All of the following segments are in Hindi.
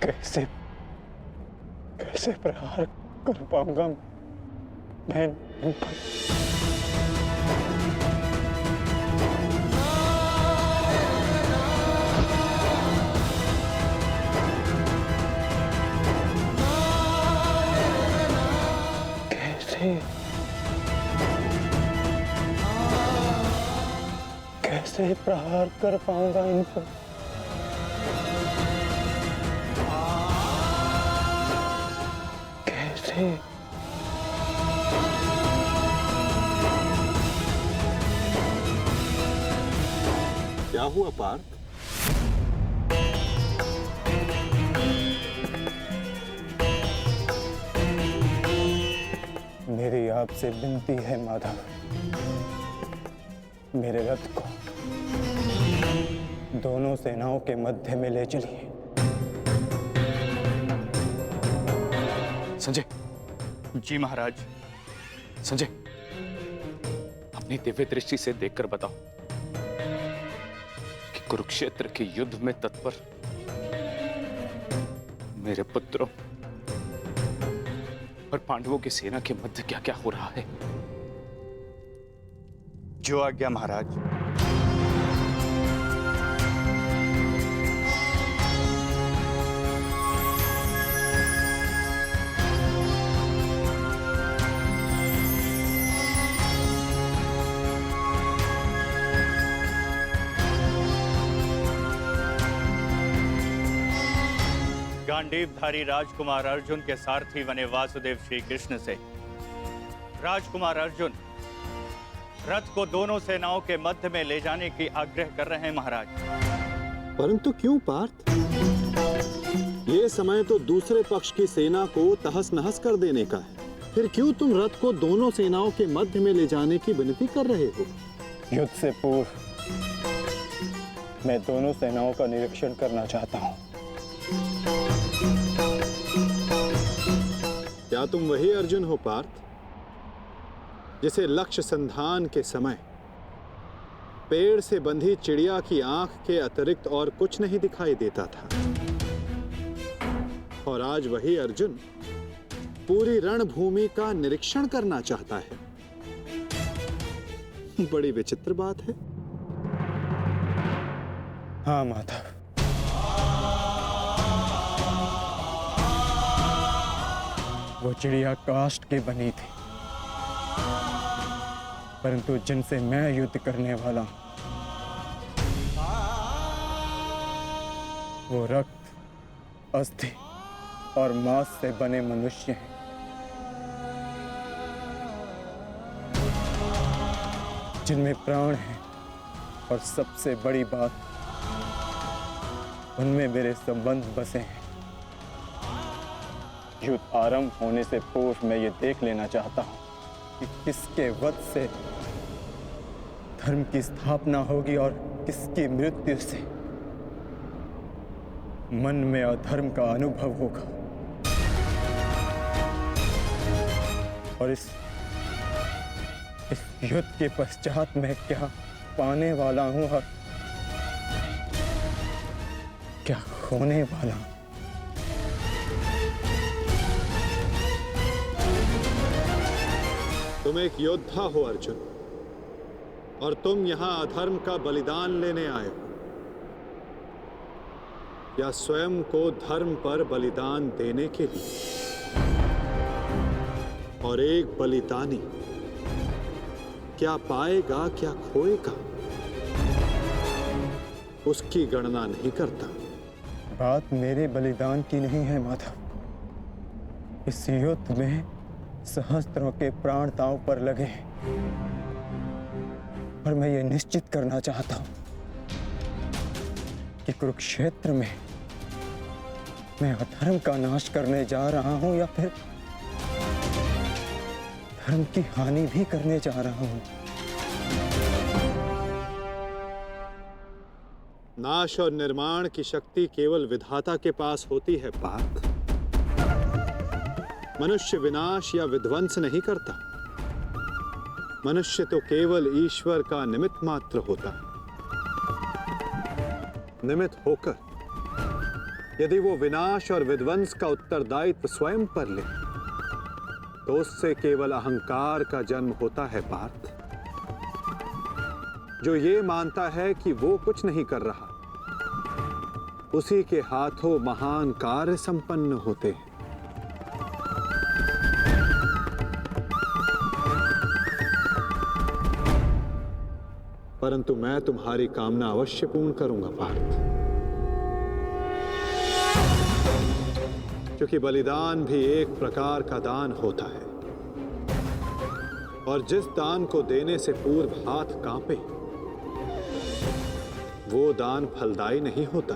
कैसे कैसे प्रहार कर पाऊंगा मैं इन पर? कैसे कैसे प्रहार कर पाऊंगा इन पर? कैसे? क्या हुआ पार्थ? मेरी आपसे विनती है माधव, मेरे रथ को दोनों सेनाओं के मध्य में ले चलिए। संजय। जी महाराज। संजय, अपनी दिव्य दृष्टि से देखकर बताओ कि कुरुक्षेत्र के युद्ध में तत्पर मेरे पुत्रों और पांडवों की सेना के मध्य क्या क्या हो रहा है। जो आज्ञा महाराज। गांडीवधारी राजकुमार अर्जुन के सारथी बने वासुदेव श्री कृष्ण से राजकुमार अर्जुन रथ को दोनों सेनाओं के मध्य में ले जाने की आग्रह कर रहे हैं महाराज। परंतु क्यों पार्थ? ये समय तो दूसरे पक्ष की सेना को तहस नहस कर देने का है, फिर क्यों तुम रथ को दोनों सेनाओं के मध्य में ले जाने की विनती कर रहे हो? युद्ध से पूर्व मैं दोनों सेनाओं का निरीक्षण करना चाहता हूं। क्या तुम वही अर्जुन हो पार्थ, जिसे लक्ष्य संधान के समय पेड़ से बंधी चिड़िया की आंख के अतिरिक्त और कुछ नहीं दिखाई देता था, और आज वही अर्जुन पूरी रणभूमि का निरीक्षण करना चाहता है? बड़ी विचित्र बात है। हाँ माधव, वो चिड़िया काष्ठ की बनी थी, परंतु जिनसे मैं युद्ध करने वाला हूं वो रक्त, अस्थि और मांस से बने मनुष्य हैं। जिनमें प्राण है, और सबसे बड़ी बात, उनमें मेरे संबंध बसे हैं। युद्ध आरंभ होने से पूर्व मैं ये देख लेना चाहता हूं कि किसके वध से धर्म की स्थापना होगी और किसकी मृत्यु से मन में अधर्म का अनुभव होगा। और इस युद्ध के पश्चात मैं क्या पाने वाला हूं और क्या खोने वाला हूं। तुम एक योद्धा हो अर्जुन, और तुम यहां अधर्म का बलिदान लेने आए हो, या स्वयं को धर्म पर बलिदान देने के लिए? और एक बलिदानी क्या पाएगा क्या खोएगा, उसकी गणना नहीं करता। बात मेरे बलिदान की नहीं है माधव। इस युद्ध में सहस्त्रों के प्राण दांव पर लगे हैं, और मैं ये निश्चित करना चाहता हूं कि कुरुक्षेत्र में मैं अधर्म का नाश करने जा रहा हूं या फिर धर्म की हानि भी करने जा रहा हूं। नाश और निर्माण की शक्ति केवल विधाता के पास होती है पार्थ। मनुष्य विनाश या विध्वंस नहीं करता। मनुष्य तो केवल ईश्वर का निमित्त मात्र होता है। निमित्त होकर यदि वो विनाश और विध्वंस का उत्तरदायित्व स्वयं पर ले तो उससे केवल अहंकार का जन्म होता है पार्थ, जो ये मानता है कि वो कुछ नहीं कर रहा, उसी के हाथों महान कार्य संपन्न होते हैं। परंतु मैं तुम्हारी कामना अवश्य पूर्ण करूंगा पार्थ, क्योंकि बलिदान भी एक प्रकार का दान होता है, और जिस दान को देने से पूर्व हाथ कांपे वो दान फलदायी नहीं होता।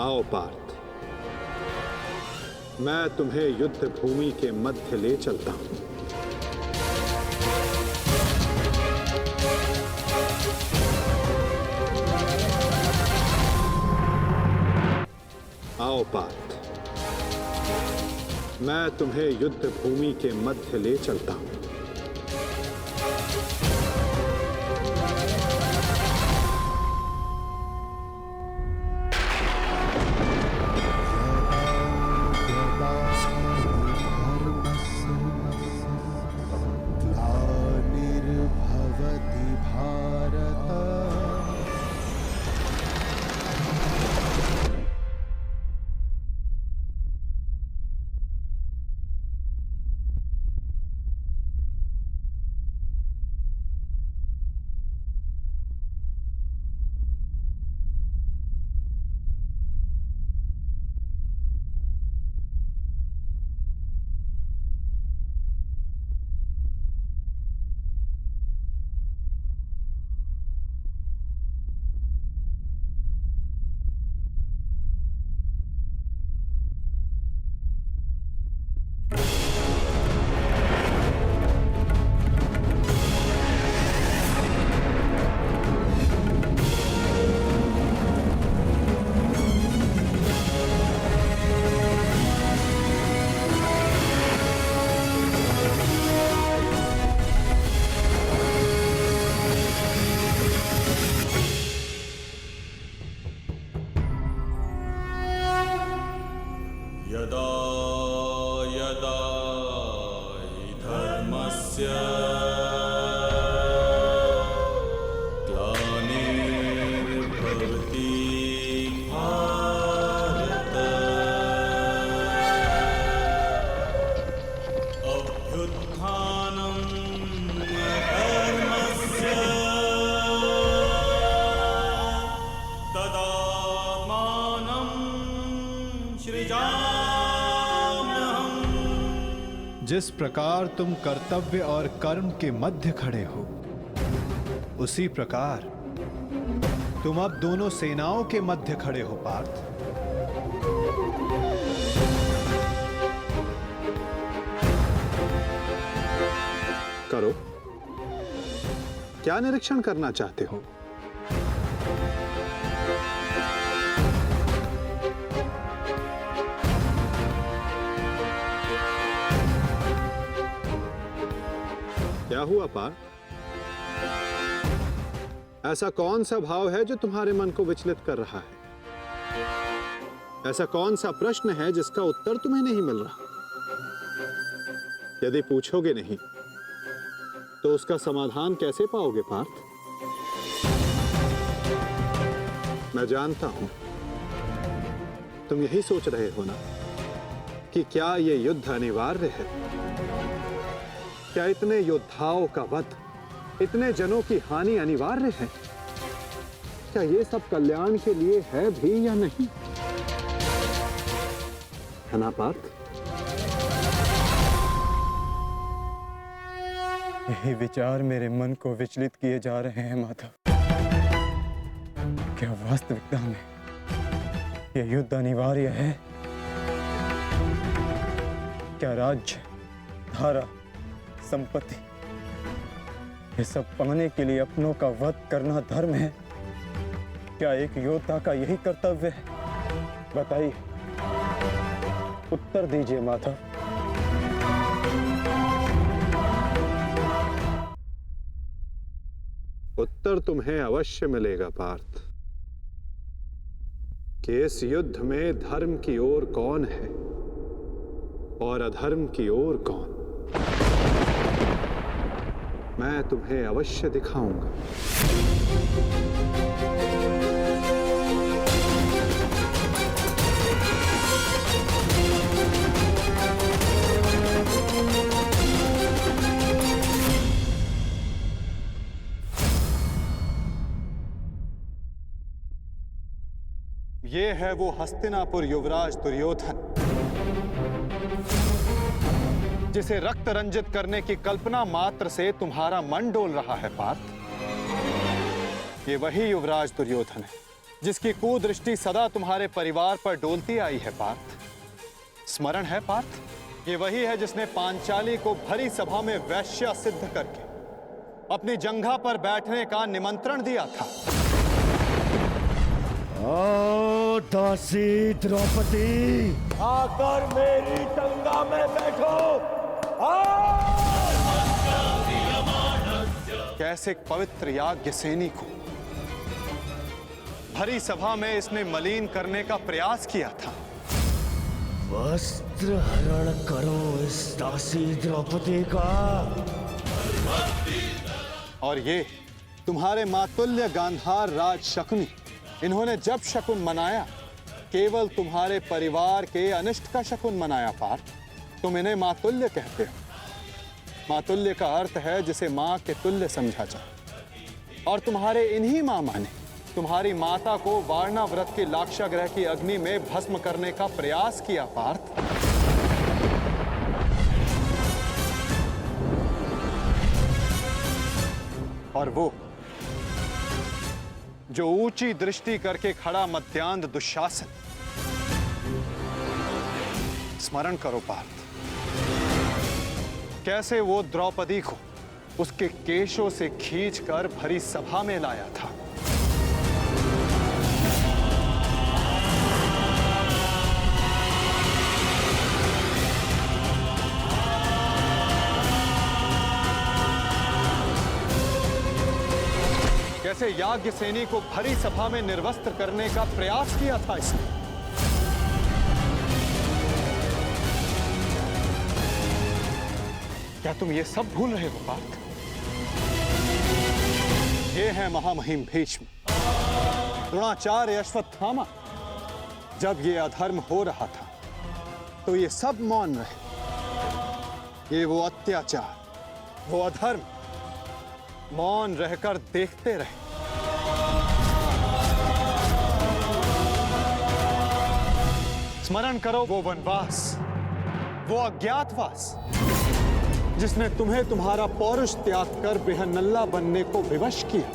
आओ पार्थ, मैं तुम्हें युद्ध भूमि के मध्य ले चलता हूं। आओ पार्थ, मैं तुम्हें युद्ध भूमि के मध्य ले चलता हूं। यदा यदा हि धर्मस्य ग्लानिर्भवति भारत अभ्युत्थानं धर्मस्य तदात्मानं सृजाम्यहम्। जिस प्रकार तुम कर्तव्य और कर्म के मध्य खड़े हो, उसी प्रकार तुम अब दोनों सेनाओं के मध्य खड़े हो पार्थ। करो, क्या निरीक्षण करना चाहते हो? क्या हुआ पार्थ? ऐसा कौन सा भाव है जो तुम्हारे मन को विचलित कर रहा है? ऐसा कौन सा प्रश्न है जिसका उत्तर तुम्हें नहीं मिल रहा? यदि पूछोगे नहीं तो उसका समाधान कैसे पाओगे पार्थ? मैं जानता हूं तुम यही सोच रहे हो ना कि क्या यह युद्ध अनिवार्य है? क्या इतने योद्धाओं का वध, इतने जनों की हानि अनिवार्य है? क्या ये सब कल्याण के लिए है भी या नहीं? है ना पार्थ? यही विचार मेरे मन को विचलित किए जा रहे हैं माधव। क्या वास्तविकता में यह युद्ध अनिवार्य है? क्या राज्य, धारा, संपत्ति, ये सब पाने के लिए अपनों का वध करना धर्म है? क्या एक योद्धा का यही कर्तव्य है? बताइए, उत्तर दीजिए माधव। उत्तर तुम्हें अवश्य मिलेगा पार्थ कि इस युद्ध में धर्म की ओर कौन है और अधर्म की ओर कौन। मैं तुम्हें अवश्य दिखाऊंगा। ये है वो हस्तिनापुर युवराज दुर्योधन जिसे रक्त रंजित करने की कल्पना मात्र से तुम्हारा मन डोल रहा है पार्थ। ये वही युवराज दुर्योधन है जिसकी कुदृष्टि सदा तुम्हारे परिवार पर डोलती आई है पार्थ। स्मरण है पार्थ? ये वही है जिसने पांचाली को भरी सभा में वैश्या सिद्ध करके अपनी जंघा पर बैठने का निमंत्रण दिया था। ओ दासी द्रौपदी, आकर मेरी जंगा में बैठो। कैसे पवित्र याज्ञसेनी को भरी सभा में इसने मलिन करने का प्रयास किया था। वस्त्र हरण करो इस दासी द्रौपदी का। और ये तुम्हारे मातुल्य गांधार राज शकुनी, इन्होंने जब शकुन मनाया केवल तुम्हारे परिवार के अनिष्ट का शकुन मनाया पार्थ। तुम इन्हें मातुल्य कहते हो। मातुल्य का अर्थ है जिसे मां के तुल्य समझा जाए। और तुम्हारे इन्हीं मामा ने तुम्हारी माता को वारणा व्रत के लाक्षागृह की अग्नि में भस्म करने का प्रयास किया पार्थ। और वो जो ऊंची दृष्टि करके खड़ा मध्यांध दुशासन, स्मरण करो पार्थ, कैसे वो द्रौपदी को उसके केशों से खींचकर भरी सभा में लाया था। कैसे याज्ञसेनी को भरी सभा में निर्वस्त्र करने का प्रयास किया था इसने। क्या तुम ये सब भूल रहे हो पार्थ? ये है महामहिम भीष्म, द्रोणाचार्य, अश्वत्थामा। जब ये अधर्म हो रहा था तो ये सब मौन रहे। ये वो अत्याचार, वो अधर्म मौन रहकर देखते रहे। स्मरण करो वो वनवास, वो अज्ञातवास जिसने तुम्हें तुम्हारा पौरुष त्याग कर बेहनल्ला बनने को विवश किया।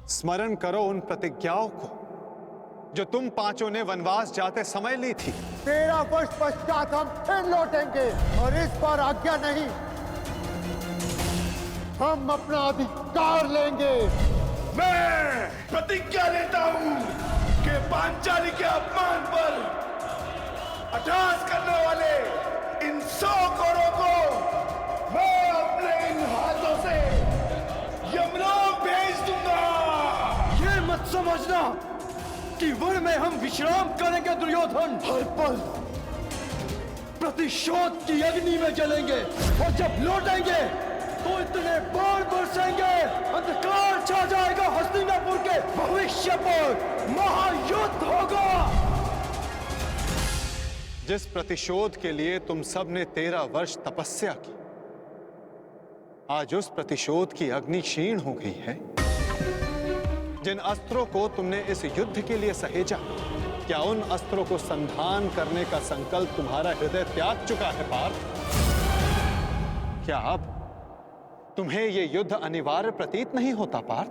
स्मरण करो उन प्रतिज्ञाओं को जो तुम पांचों ने वनवास जाते समय ली थी। 13 वर्ष पश्चात हम फिर लौटेंगे और इस बार आज्ञा नहीं, हम अपना अधिकार लेंगे। मैं प्रतिज्ञा लेता हूं कि पांचाली के अपमान पर अट्टहास करने वाले इन 100 कौरों को मैं अपने इन हाथों से यमलोक भेज दूंगा। ये मत समझना कि वन में हम विश्राम करेंगे दुर्योधन। हर पल प्रतिशोध की अग्नि में जलेंगे और जब लौटेंगे तो इतने बाण बरसेंगे, अंधकार छा जाएगा हस्तिनापुर के भविष्य पर। महायुद्ध होगा। जिस प्रतिशोध के लिए तुम सब ने 13 वर्ष तपस्या की, आज उस प्रतिशोध की अग्नि क्षीण हो गई है। जिन अस्त्रों को तुमने इस युद्ध के लिए सहेजा, क्या उन अस्त्रों को संधान करने का संकल्प तुम्हारा हृदय त्याग चुका है पार्थ? क्या अब तुम्हें यह युद्ध अनिवार्य प्रतीत नहीं होता पार्थ?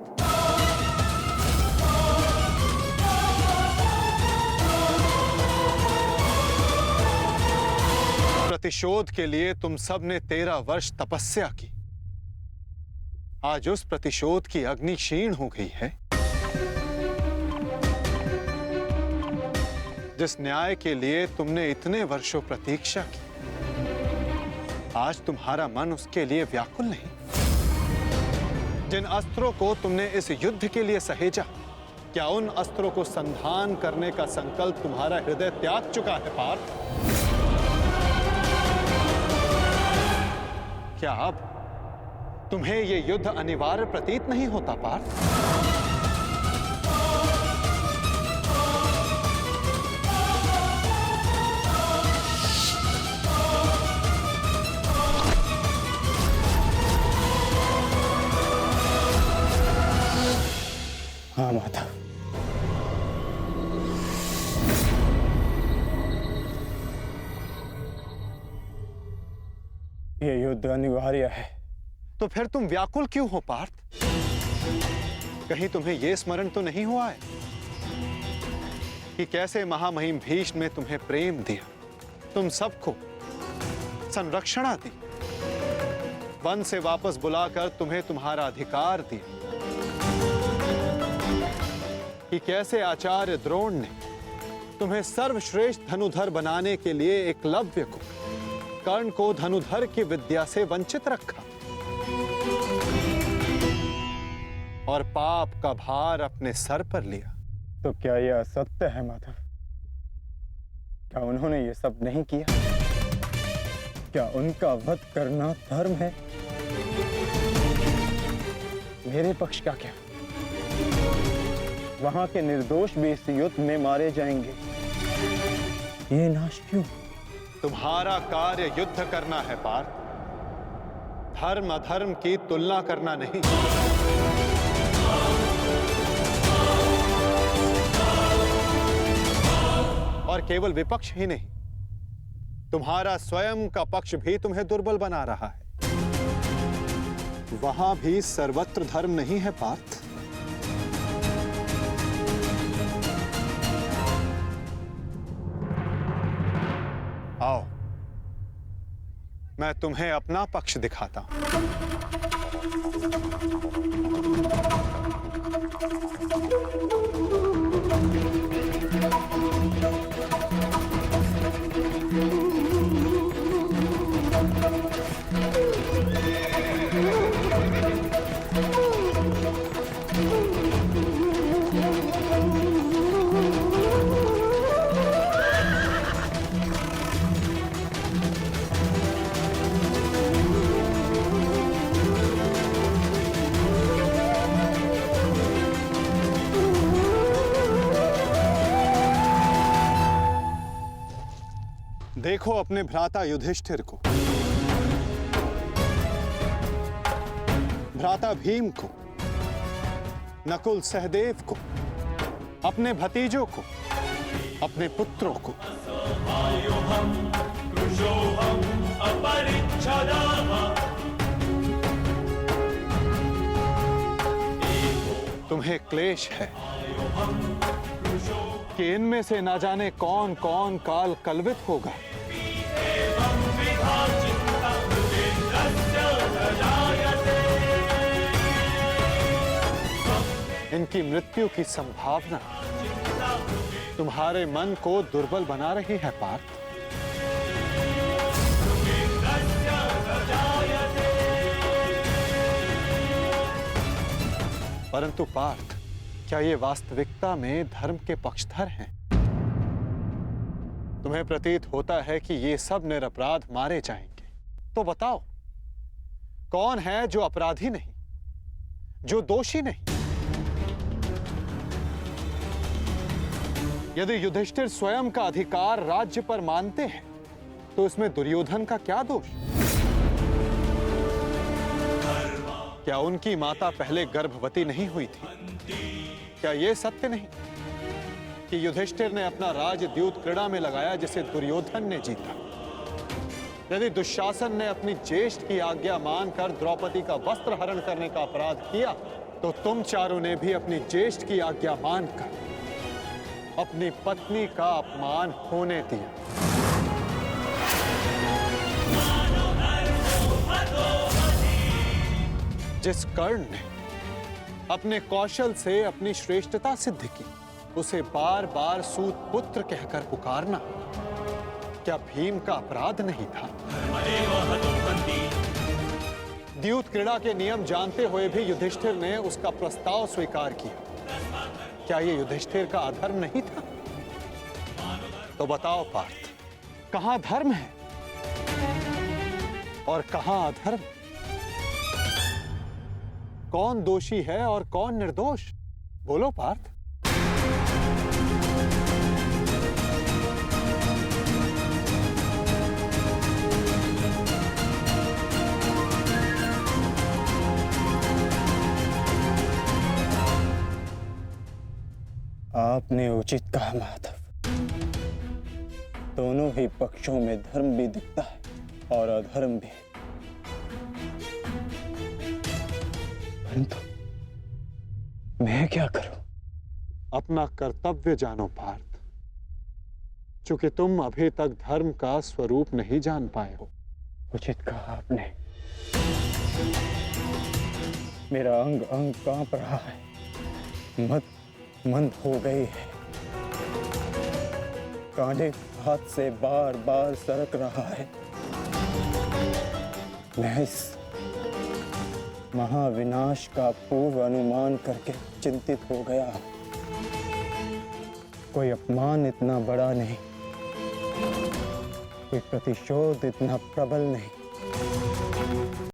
प्रतिशोध के लिए तुम सब ने 13 वर्ष तपस्या की, आज उस प्रतिशोध की अग्नि क्षीण हो गई है। जिस न्याय के लिए तुमने इतने वर्षों प्रतीक्षा की, आज तुम्हारा मन उसके लिए व्याकुल नहीं? जिन अस्त्रों को तुमने इस युद्ध के लिए सहेजा, क्या उन अस्त्रों को संधान करने का संकल्प तुम्हारा हृदय त्याग चुका है पार्थ? क्या अब तुम्हें यह युद्ध अनिवार्य प्रतीत नहीं होता पार्थ? हाँ माता, ये युद्ध अनिवार्य है। तो फिर तुम व्याकुल क्यों हो पार्थ? कहीं तुम्हें यह स्मरण तो नहीं हुआ है कि कैसे महामहिम भीष्म ने तुम्हें प्रेम दिया, तुम सबको संरक्षणा दी, वन से वापस बुलाकर तुम्हें तुम्हारा अधिकार दिया, कि कैसे आचार्य द्रोण ने तुम्हें सर्वश्रेष्ठ धनुधर बनाने के लिए एकलव्य को, कर्ण को धनुधर की विद्या से वंचित रखा और पाप का भार अपने सर पर लिया। तो क्या यह असत्य है माधव? क्या उन्होंने ये सब नहीं किया? क्या उनका वध करना धर्म है? मेरे पक्ष का क्या? वहां के निर्दोष भी इस युद्ध में मारे जाएंगे। ये नाश क्यों? तुम्हारा कार्य युद्ध करना है पार्थ, धर्म अधर्म की तुलना करना नहीं। और केवल विपक्ष ही नहीं, तुम्हारा स्वयं का पक्ष भी तुम्हें दुर्बल बना रहा है। वहां भी सर्वत्र धर्म नहीं है पार्थ। आओ, मैं तुम्हें अपना पक्ष दिखाता हूं। देखो अपने भ्राता युधिष्ठिर को, भ्राता भीम को, नकुल सहदेव को, अपने भतीजों को, अपने पुत्रों को। तुम्हें क्लेश है कि इनमें से ना जाने कौन कौन काल कलवित होगा। इनकी मृत्यु की संभावना तुम्हारे मन को दुर्बल बना रही है पार्थ। परंतु पार्थ, क्या ये वास्तविकता में धर्म के पक्षधर हैं? तुम्हें प्रतीत होता है कि ये सब निरपराध मारे जाएंगे। तो बताओ, कौन है जो अपराधी नहीं, जो दोषी नहीं? यदि युधिष्ठिर स्वयं का अधिकार राज्य पर मानते हैं, तो इसमें दुर्योधन का क्या दोष? क्या उनकी माता पहले गर्भवती नहीं हुई थी? क्या यह सत्य नहीं कि युधिष्ठिर ने अपना राजद्यूत क्रीड़ा में लगाया जिसे दुर्योधन ने जीता? यदि दुशासन ने अपनी ज्येष्ठ की आज्ञा मानकर द्रौपदी का वस्त्र हरण करने का अपराध किया, तो तुम चारों ने भी अपनी ज्येष्ठ की आज्ञा मानकर अपनी पत्नी का अपमान होने दिया। जिस कर्ण ने अपने कौशल से अपनी श्रेष्ठता सिद्ध की, उसे बार बार सूत पुत्र कहकर पुकारना क्या भीम का अपराध नहीं था? द्यूत क्रीड़ा के नियम जानते हुए भी युधिष्ठिर ने उसका प्रस्ताव स्वीकार किया। क्या यह युधिष्ठिर का अधर्म नहीं था? तो बताओ पार्थ, कहां धर्म है और कहां अधर्म? कौन दोषी है और कौन निर्दोष? बोलो पार्थ। आपने उचित कहा माधव। दोनों ही पक्षों में धर्म भी दिखता है और अधर्म भी। परंतु मैं क्या करूं? अपना कर्तव्य जानो पार्थ, चूंकि तुम अभी तक धर्म का स्वरूप नहीं जान पाए हो। उचित कहा आपने। मेरा अंग अंग कांप रहा है, मंद हो गई है। कांधे हाथ से बार बार सरक रहा है। मैं इस महाविनाश का पूर्व अनुमान करके चिंतित हो गया। कोई अपमान इतना बड़ा नहीं, कोई प्रतिशोध इतना प्रबल नहीं